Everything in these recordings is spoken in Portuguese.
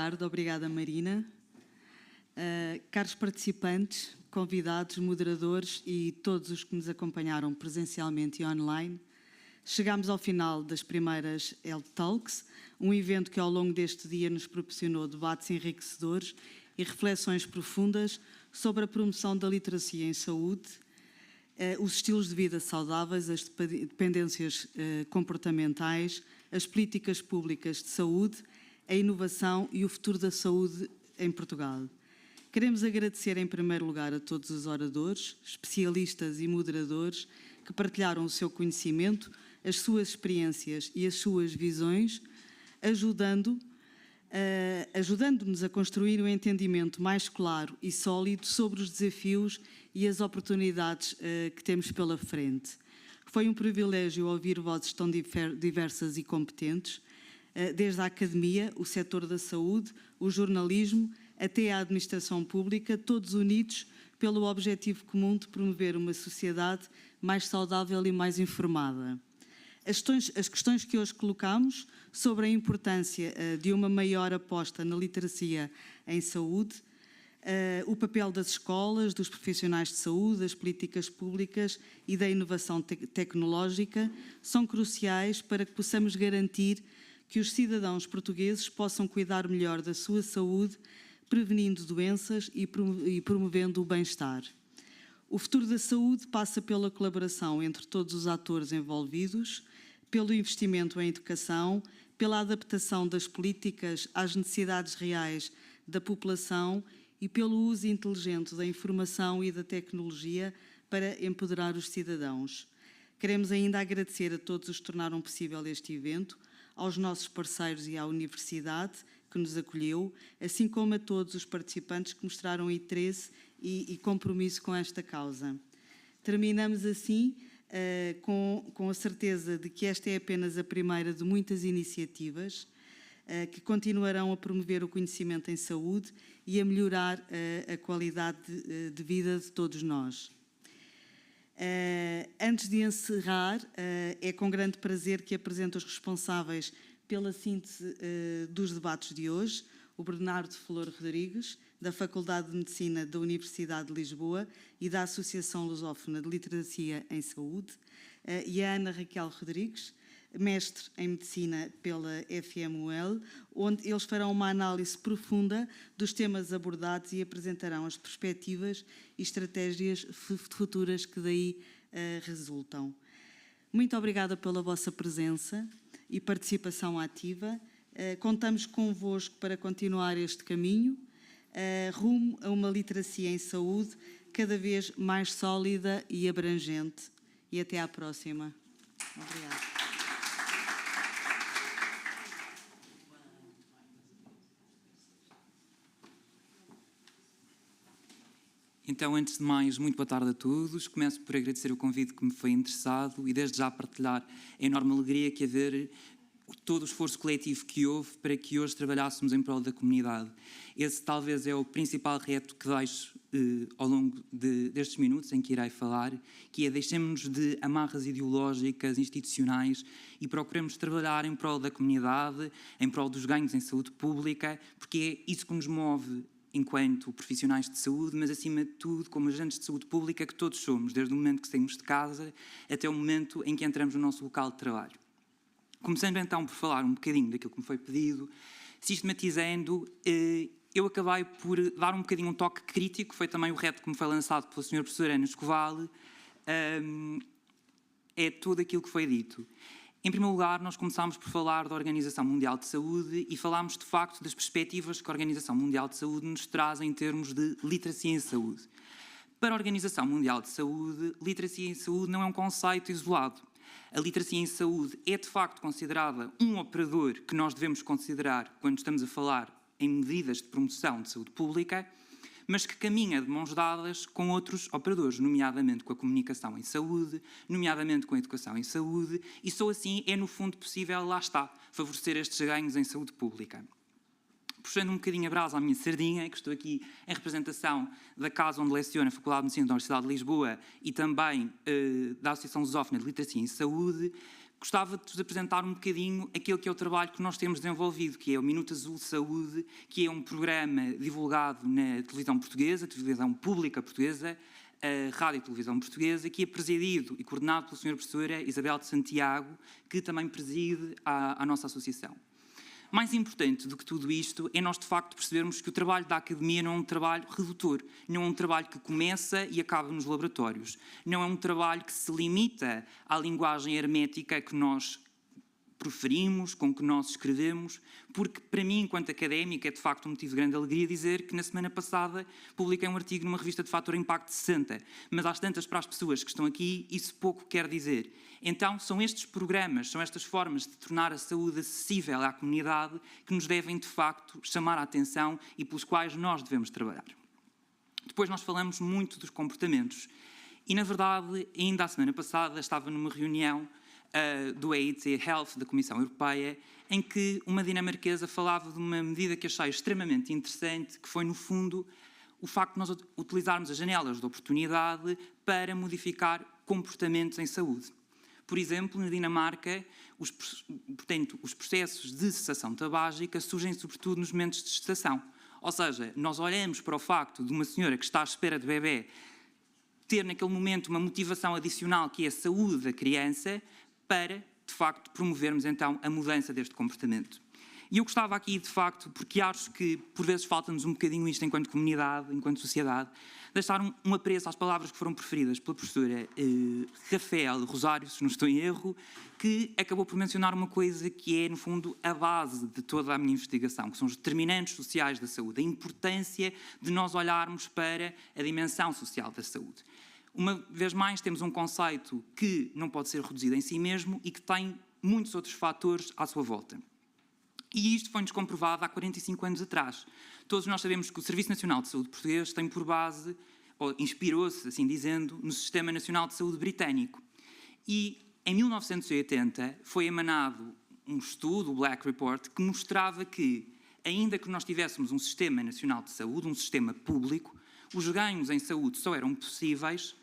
tarde. Obrigada, Marina. Caros participantes, convidados, moderadores e todos os que nos acompanharam presencialmente e online, chegámos ao final das primeiras Health Talks, um evento que ao longo deste dia nos proporcionou debates enriquecedores e reflexões profundas sobre a promoção da literacia em saúde, os estilos de vida saudáveis, as dependências comportamentais, as políticas públicas de saúde, a inovação e o futuro da saúde em Portugal. Queremos agradecer em primeiro lugar a todos os oradores, especialistas e moderadores que partilharam o seu conhecimento, as suas experiências e as suas visões, ajudando-nos a construir um entendimento mais claro e sólido sobre os desafios e as oportunidades que temos pela frente. Foi um privilégio ouvir vozes tão diversas e competentes, desde a academia, o setor da saúde, o jornalismo, até a administração pública, todos unidos pelo objetivo comum de promover uma sociedade mais saudável e mais informada. As questões que hoje colocamos sobre a importância de uma maior aposta na literacia em saúde, o papel das escolas, dos profissionais de saúde, das políticas públicas e da inovação tecnológica são cruciais para que possamos garantir que os cidadãos portugueses possam cuidar melhor da sua saúde, prevenindo doenças e promovendo o bem-estar. O futuro da saúde passa pela colaboração entre todos os atores envolvidos, pelo investimento em educação, pela adaptação das políticas às necessidades reais da população e pelo uso inteligente da informação e da tecnologia para empoderar os cidadãos. Queremos ainda agradecer a todos os que tornaram possível este evento, aos nossos parceiros e à Universidade que nos acolheu, assim como a todos os participantes que mostraram interesse e compromisso com esta causa. Terminamos assim com a certeza de que esta é apenas a primeira de muitas iniciativas que continuarão a promover o conhecimento em saúde e a melhorar a qualidade de vida de todos nós. Antes de encerrar, é com grande prazer que apresento os responsáveis pela síntese dos debates de hoje, o Bernardo Flor Rodrigues, da Faculdade de Medicina da Universidade de Lisboa e da Associação Lusófona de Literacia em Saúde, e a Ana Raquel Rodrigues, mestre em Medicina pela FMUL, onde eles farão uma análise profunda dos temas abordados e apresentarão as perspectivas e estratégias futuras que daí resultam. Muito obrigada pela vossa presença e participação ativa. Contamos convosco para continuar este caminho rumo a uma literacia em saúde cada vez mais sólida e abrangente. E até à próxima. Obrigada. Então, antes de mais, muito boa tarde a todos. Começo por agradecer o convite que me foi interessado e desde já partilhar a enorme alegria que haver todo o esforço coletivo que houve para que hoje trabalhássemos em prol da comunidade. Esse talvez é o principal reto que deixo ao longo destes minutos em que irei falar, que é deixemos-nos de amarras ideológicas, institucionais e procuremos trabalhar em prol da comunidade, em prol dos ganhos em saúde pública, porque é isso que nos move enquanto profissionais de saúde, mas acima de tudo como agentes de saúde pública que todos somos, desde o momento que saímos de casa até o momento em que entramos no nosso local de trabalho. Começando então por falar um bocadinho daquilo que me foi pedido, sistematizando, eu acabei por dar um bocadinho um toque crítico, foi também o reto que me foi lançado pela Sra. Professora Ana Escoval, é tudo aquilo que foi dito. Em primeiro lugar, nós começámos por falar da Organização Mundial de Saúde e falámos, de facto, das perspectivas que a Organização Mundial de Saúde nos traz em termos de literacia em saúde. Para a Organização Mundial de Saúde, literacia em saúde não é um conceito isolado. A literacia em saúde é, de facto, considerada um operador que nós devemos considerar quando estamos a falar em medidas de promoção de saúde pública, mas que caminha de mãos dadas com outros operadores, nomeadamente com a comunicação em saúde, nomeadamente com a educação em saúde, e só assim é, no fundo, possível, lá está, favorecer estes ganhos em saúde pública. Puxando um bocadinho a brasa à minha sardinha, que estou aqui em representação da casa onde leciono a Faculdade de Medicina da Universidade de Lisboa e também da Associação Lusófona de Literacia em Saúde, gostava de vos apresentar um bocadinho aquilo que é o trabalho que nós temos desenvolvido, que é o Minuto Azul Saúde, que é um programa divulgado na televisão portuguesa, televisão pública portuguesa, a Rádio e Televisão Portuguesa, que é presidido e coordenado pela Sra. Professora Isabel de Santiago, que também preside a nossa associação. Mais importante do que tudo isto é nós, de facto, percebermos que o trabalho da academia não é um trabalho redutor, não é um trabalho que começa e acaba nos laboratórios, não é um trabalho que se limita à linguagem hermética que nós proferimos, com que nós escrevemos, porque para mim, enquanto académica, é de facto um motivo de grande alegria dizer que na semana passada publiquei um artigo numa revista de fator impacto 60, mas às tantas para as pessoas que estão aqui, isso pouco quer dizer. Então, são estes programas, são estas formas de tornar a saúde acessível à comunidade que nos devem, de facto, chamar a atenção e pelos quais nós devemos trabalhar. Depois nós falamos muito dos comportamentos e, na verdade, ainda a semana passada estava numa reunião do EIT Health, da Comissão Europeia, em que uma dinamarquesa falava de uma medida que achei extremamente interessante, que foi, no fundo, o facto de nós utilizarmos as janelas de oportunidade para modificar comportamentos em saúde. Por exemplo, na Dinamarca, os processos de cessação tabágica surgem sobretudo nos momentos de gestação. Ou seja, nós olhamos para o facto de uma senhora que está à espera de bebê ter naquele momento uma motivação adicional que é a saúde da criança para, de facto, promovermos então a mudança deste comportamento. E eu gostava aqui, de facto, porque acho que por vezes falta-nos um bocadinho isto enquanto comunidade, enquanto sociedade, deixar um apreço às palavras que foram preferidas pela professora Rafael Rosário, se não estou em erro, que acabou por mencionar uma coisa que é, no fundo, a base de toda a minha investigação, que são os determinantes sociais da saúde, a importância de nós olharmos para a dimensão social da saúde. Uma vez mais, temos um conceito que não pode ser reduzido em si mesmo e que tem muitos outros fatores à sua volta. E isto foi-nos comprovado há 45 anos atrás. Todos nós sabemos que o Serviço Nacional de Saúde português tem por base, ou inspirou-se, assim dizendo, no Sistema Nacional de Saúde britânico. E em 1980 foi emanado um estudo, o Black Report, que mostrava que, ainda que nós tivéssemos um Sistema Nacional de Saúde, um sistema público, os ganhos em saúde só eram possíveis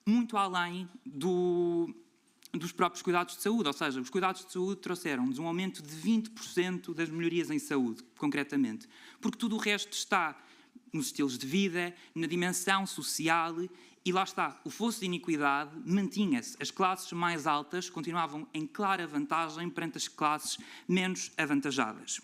muito além dos próprios cuidados de saúde, ou seja, os cuidados de saúde trouxeram-nos um aumento de 20% das melhorias em saúde, concretamente, porque tudo o resto está nos estilos de vida, na dimensão social, e lá está, o fosso de iniquidade mantinha-se. As classes mais altas continuavam em clara vantagem perante as classes menos avantajadas.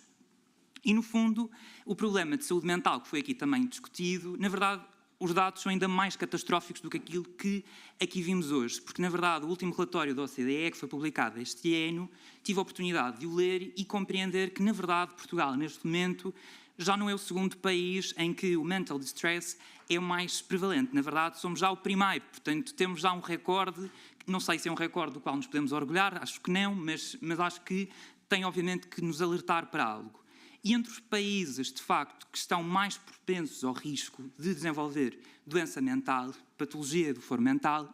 E, no fundo, o problema de saúde mental, que foi aqui também discutido, na verdade, os dados são ainda mais catastróficos do que aquilo que aqui vimos hoje, porque, na verdade, o último relatório da OCDE, que foi publicado este ano, tive a oportunidade de o ler e compreender que, na verdade, Portugal, neste momento, já não é o segundo país em que o mental distress é o mais prevalente. Na verdade, somos já o primeiro, portanto, temos já um recorde, não sei se é um recorde do qual nos podemos orgulhar, acho que não, mas acho que tem, obviamente, que nos alertar para algo. E entre os países, de facto, que estão mais propensos ao risco de desenvolver doença mental, patologia do foro mental,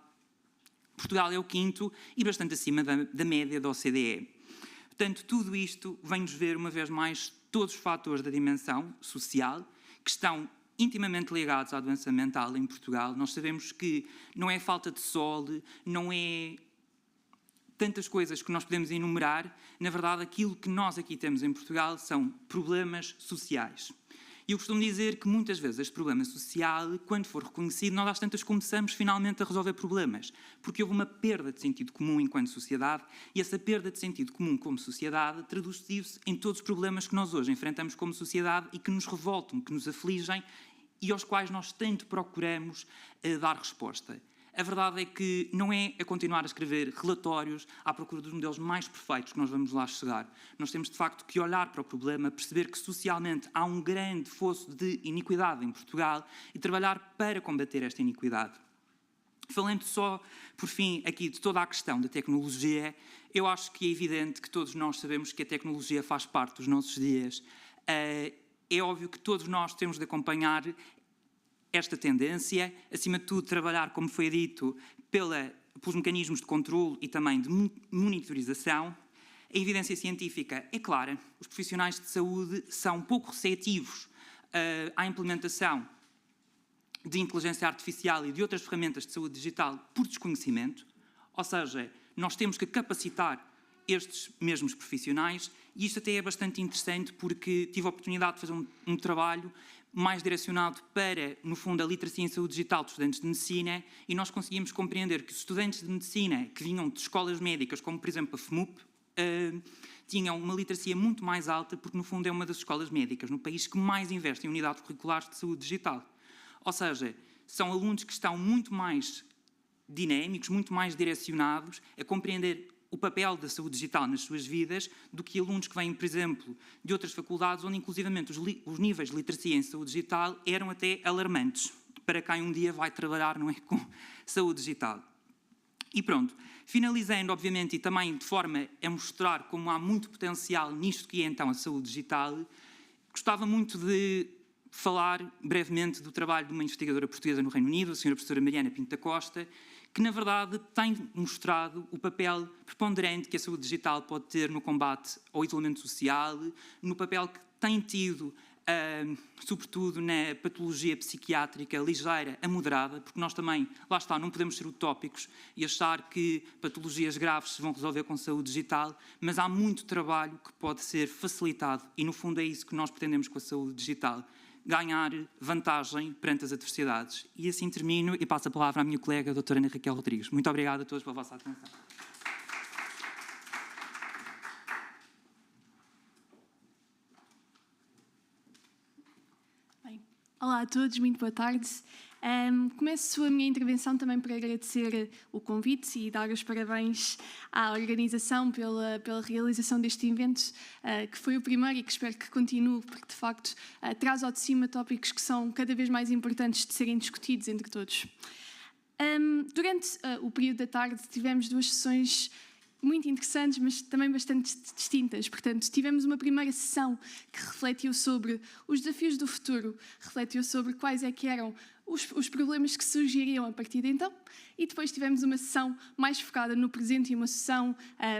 Portugal é o quinto e bastante acima da média da OCDE. Portanto, tudo isto vem-nos ver, uma vez mais, todos os fatores da dimensão social que estão intimamente ligados à doença mental em Portugal. Nós sabemos que não é falta de sol, não é tantas coisas que nós podemos enumerar. Na verdade, aquilo que nós aqui temos em Portugal são problemas sociais. E eu costumo dizer que muitas vezes este problema social, quando for reconhecido, nós às tantas começamos finalmente a resolver problemas, porque houve uma perda de sentido comum enquanto sociedade, e essa perda de sentido comum como sociedade traduz-se em todos os problemas que nós hoje enfrentamos como sociedade e que nos revoltam, que nos afligem e aos quais nós tanto procuramos dar resposta. A verdade é que não é a continuar a escrever relatórios à procura dos modelos mais perfeitos que nós vamos lá chegar. Nós temos, de facto, que olhar para o problema, perceber que socialmente há um grande fosso de iniquidade em Portugal e trabalhar para combater esta iniquidade. Falando só, por fim, aqui de toda a questão da tecnologia, eu acho que é evidente que todos nós sabemos que a tecnologia faz parte dos nossos dias. É óbvio que todos nós temos de acompanhar esta tendência, acima de tudo trabalhar, como foi dito, pelos mecanismos de controle e também de monitorização. A evidência científica é clara, os profissionais de saúde são pouco receptivos à implementação de inteligência artificial e de outras ferramentas de saúde digital por desconhecimento, ou seja, nós temos que capacitar estes mesmos profissionais, e isto até é bastante interessante porque tive a oportunidade de fazer um trabalho mais direcionado para, no fundo, a literacia em saúde digital dos estudantes de medicina, e nós conseguimos compreender que os estudantes de medicina que vinham de escolas médicas, como por exemplo a FMUP, tinham uma literacia muito mais alta, porque no fundo é uma das escolas médicas no país que mais investe em unidades curriculares de saúde digital. Ou seja, são alunos que estão muito mais dinâmicos, muito mais direcionados a compreender o papel da saúde digital nas suas vidas do que alunos que vêm, por exemplo, de outras faculdades, onde inclusivamente os níveis de literacia em saúde digital eram até alarmantes para quem um dia vai trabalhar, não é, com saúde digital. E pronto, finalizando, obviamente, e também de forma a mostrar como há muito potencial nisto que é então a saúde digital, gostava muito de falar brevemente do trabalho de uma investigadora portuguesa no Reino Unido, a senhora professora Mariana Pinto da Costa, que na verdade tem mostrado o papel preponderante que a saúde digital pode ter no combate ao isolamento social, no papel que tem tido, sobretudo na patologia psiquiátrica ligeira a moderada, porque nós também, lá está, não podemos ser utópicos e achar que patologias graves se vão resolver com saúde digital, mas há muito trabalho que pode ser facilitado e no fundo é isso que nós pretendemos com a saúde digital, ganhar vantagem perante as adversidades. E assim termino e passo a palavra à minha colega, a doutora Ana Raquel Rodrigues. Muito obrigado a todos pela vossa atenção. Bem, olá a todos, muito boa tarde. Começo a minha intervenção também por agradecer o convite e dar os parabéns à organização pela realização deste evento, que foi o primeiro e que espero que continue, porque de facto traz ao de cima tópicos que são cada vez mais importantes de serem discutidos entre todos. Durante o período da tarde tivemos duas sessões muito interessantes, mas também bastante distintas. Portanto, tivemos uma primeira sessão que refletiu sobre os desafios do futuro, refletiu sobre quais é que eram os problemas que surgiriam a partir de então, e depois tivemos uma sessão mais focada no presente e uma sessão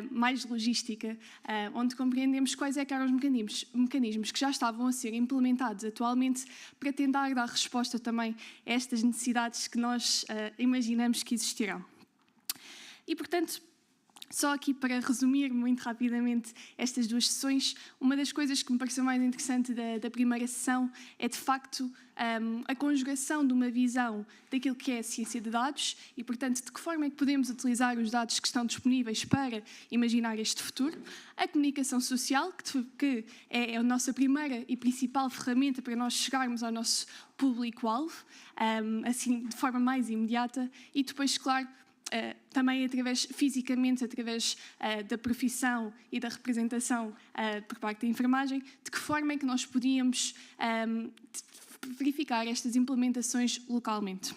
mais logística, onde compreendemos quais é que eram os mecanismos que já estavam a ser implementados atualmente para tentar dar resposta também a estas necessidades que nós imaginamos que existirão. E, portanto, só aqui para resumir muito rapidamente estas duas sessões, uma das coisas que me pareceu mais interessante da primeira sessão é, de facto, a conjugação de uma visão daquilo que é a ciência de dados e, portanto, de que forma é que podemos utilizar os dados que estão disponíveis para imaginar este futuro, a comunicação social, que é a nossa primeira e principal ferramenta para nós chegarmos ao nosso público-alvo, assim, de forma mais imediata, e depois, claro, também fisicamente através da profissão e da representação por parte da enfermagem, de que forma é que nós podíamos verificar estas implementações localmente.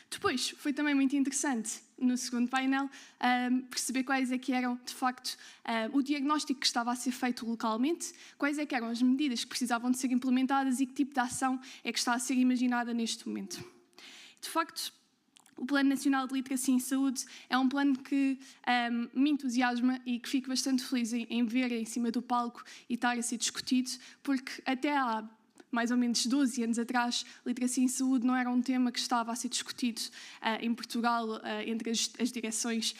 Depois, foi também muito interessante, no segundo painel, perceber quais é que eram, de facto, o diagnóstico que estava a ser feito localmente, quais é que eram as medidas que precisavam de ser implementadas e que tipo de ação é que está a ser imaginada neste momento. De facto, o Plano Nacional de Literacia em Saúde é um plano que me entusiasma e que fico bastante feliz em ver em cima do palco e estar a ser discutido, porque até há mais ou menos 12 anos atrás, literacia em saúde não era um tema que estava a ser discutido em Portugal entre as direções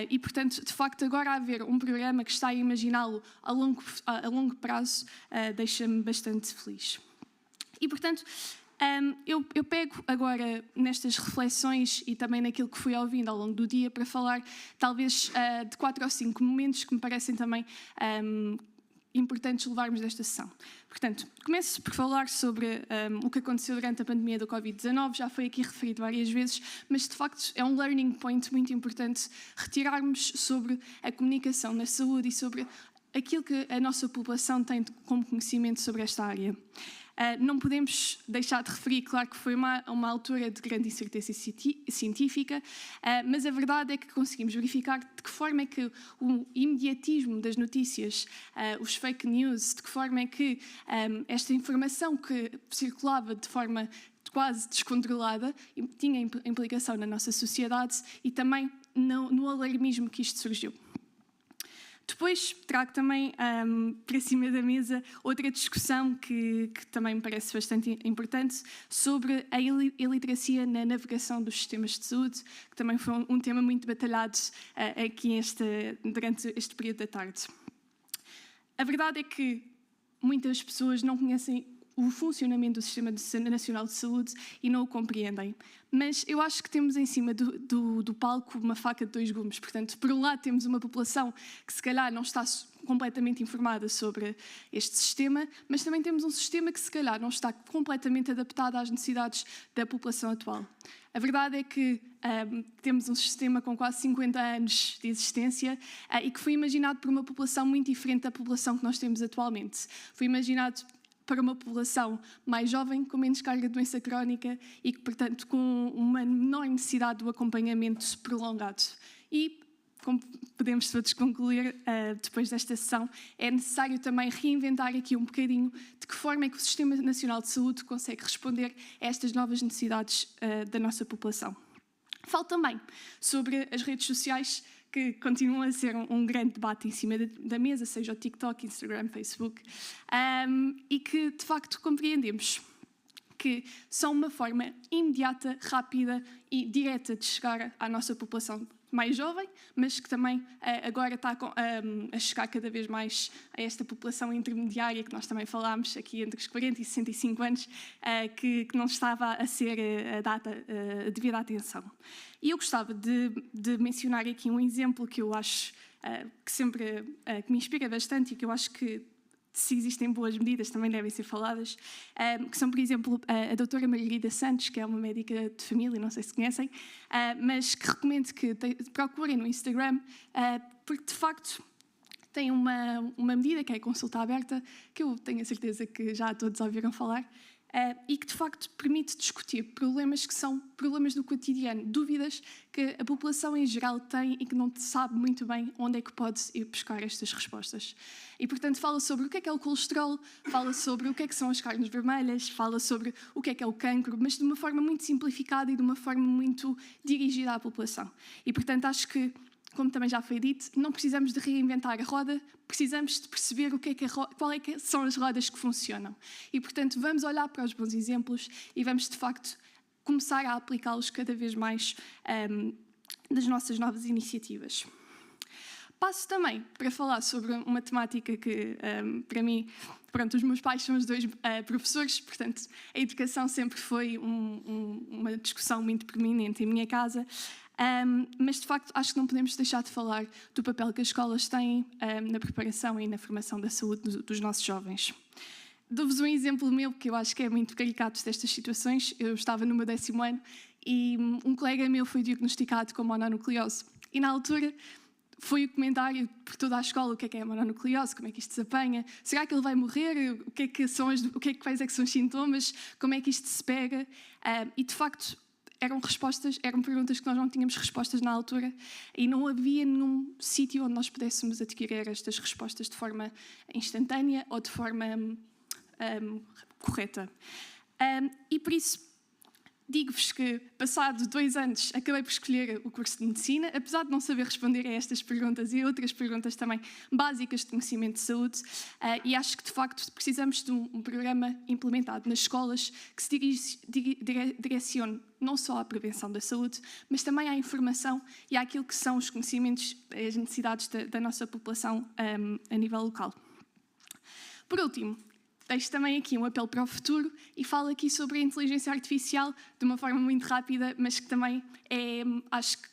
e, portanto, de facto, agora haver um programa que está a imaginá-lo a longo prazo deixa-me bastante feliz. E, portanto, eu pego agora nestas reflexões e também naquilo que fui ouvindo ao longo do dia para falar talvez de 4 ou 5 momentos que me parecem também importantes levarmos desta sessão. Portanto, começo por falar sobre o que aconteceu durante a pandemia do Covid-19, já foi aqui referido várias vezes, mas de facto é um learning point muito importante retirarmos sobre a comunicação na saúde e sobre aquilo que a nossa população tem como conhecimento sobre esta área. Não podemos deixar de referir, claro que foi uma altura de grande incerteza científica, mas a verdade é que conseguimos verificar de que forma é que o imediatismo das notícias, os fake news, de que forma é que esta informação que circulava de forma quase descontrolada tinha implicação na nossa sociedade e também no alarmismo que isto surgiu. Depois trago também para cima da mesa outra discussão que também me parece bastante importante sobre a iliteracia na navegação dos sistemas de saúde, que também foi um tema muito batalhado aqui durante este período da tarde. A verdade é que muitas pessoas não conhecem o funcionamento do Sistema Nacional de Saúde e não o compreendem. Mas eu acho que temos em cima do palco uma faca de dois gumes. Portanto, por um lado temos uma população que se calhar não está completamente informada sobre este sistema, mas também temos um sistema que se calhar não está completamente adaptado às necessidades da população atual. A verdade é que temos um sistema com quase 50 anos de existência e que foi imaginado por uma população muito diferente da população que nós temos atualmente. Foi imaginado para uma população mais jovem, com menos carga de doença crónica e que, portanto, com uma menor necessidade do acompanhamento prolongado. E, como podemos todos concluir depois desta sessão, é necessário também reinventar aqui um bocadinho de que forma é que o Sistema Nacional de Saúde consegue responder a estas novas necessidades da nossa população. Falo também sobre as redes sociais, que continuam a ser um grande debate em cima da mesa, seja o TikTok, Instagram, Facebook, e que, de facto, compreendemos que são uma forma imediata, rápida e direta de chegar à nossa população mais jovem, mas que também agora está a chegar cada vez mais a esta população intermediária, que nós também falámos aqui entre os 40 e 65 anos, que não estava a ser dada a devida atenção. E eu gostava de mencionar aqui um exemplo que eu acho que sempre que me inspira bastante e que eu acho que, se existem boas medidas, também devem ser faladas, que são, por exemplo, a doutora Margarida Santos, que é uma médica de família, não sei se conhecem, mas que recomendo que procurem no Instagram, porque, de facto, tem uma medida que é a consulta aberta, que eu tenho a certeza que já todos ouviram falar, e que, de facto, permite discutir problemas que são problemas do cotidiano, dúvidas que a população em geral tem e que não sabe muito bem onde é que pode ir buscar estas respostas. E, portanto, fala sobre o que é o colesterol, fala sobre o que são as carnes vermelhas, fala sobre o que é o cancro, mas de uma forma muito simplificada e de uma forma muito dirigida à população. E, portanto, acho que, como também já foi dito, não precisamos de reinventar a roda, precisamos de perceber são as rodas que funcionam. E, portanto, vamos olhar para os bons exemplos e vamos, de facto, começar a aplicá-los cada vez mais das nossas novas iniciativas. Passo também para falar sobre uma temática que, para mim, os meus pais são os dois professores, portanto, a educação sempre foi uma discussão muito preeminente em minha casa. Mas, de facto, acho que não podemos deixar de falar do papel que as escolas têm na preparação e na formação da saúde dos nossos jovens. Dou-vos um exemplo meu, que eu acho que é muito caricato destas situações. Eu estava no meu 10º ano e um colega meu foi diagnosticado com mononucleose. E, na altura, foi o comentário por toda a escola: o que é a mononucleose, como é que isto se apanha, será que ele vai morrer, quais é que são os sintomas, como é que isto se pega. E, de facto, eram perguntas que nós não tínhamos respostas na altura e não havia nenhum sítio onde nós pudéssemos adquirir estas respostas de forma instantânea ou de forma correta. E por isso, digo-vos que, passado 2 anos, acabei por escolher o curso de Medicina, apesar de não saber responder a estas perguntas e outras perguntas também básicas de conhecimento de saúde, e acho que, de facto, precisamos de um programa implementado nas escolas que se direcione não só à prevenção da saúde, mas também à informação e àquilo que são os conhecimentos e as necessidades da nossa população a nível local. Por último, deixo também aqui um apelo para o futuro e falo aqui sobre a inteligência artificial de uma forma muito rápida, mas que também acho que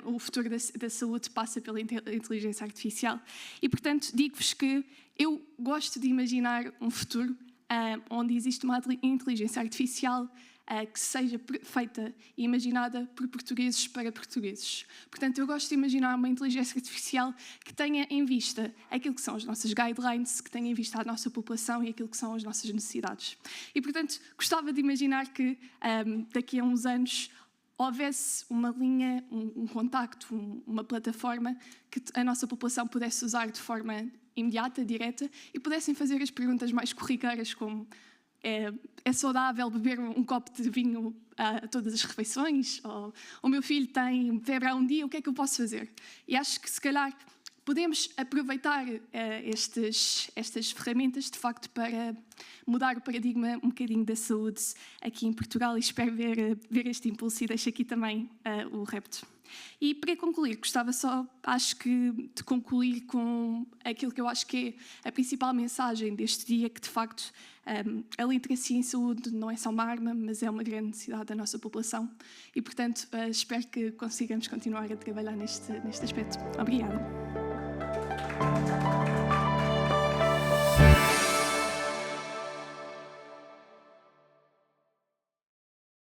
o futuro da saúde passa pela inteligência artificial. E, portanto, digo-vos que eu gosto de imaginar um futuro onde existe uma inteligência artificial que seja feita e imaginada por portugueses para portugueses. Portanto, eu gosto de imaginar uma inteligência artificial que tenha em vista aquilo que são as nossas guidelines, que tenha em vista a nossa população e aquilo que são as nossas necessidades. E, portanto, gostava de imaginar que daqui a uns anos houvesse uma linha, um contacto, uma plataforma que a nossa população pudesse usar de forma imediata, direta, e pudessem fazer as perguntas mais corriqueiras, como: é saudável beber um copo de vinho a todas as refeições? Ou o meu filho tem febre há um dia, o que é que eu posso fazer? E acho que, se calhar, podemos aproveitar estas ferramentas, de facto, para mudar o paradigma um bocadinho da saúde aqui em Portugal, e espero ver este impulso, e deixo aqui também o repto. E para concluir, gostava só, acho que, de concluir com aquilo que eu acho que é a principal mensagem deste dia, que de facto a literacia em saúde não é só uma arma, mas é uma grande necessidade da nossa população, e portanto espero que consigamos continuar a trabalhar neste aspecto. Obrigada.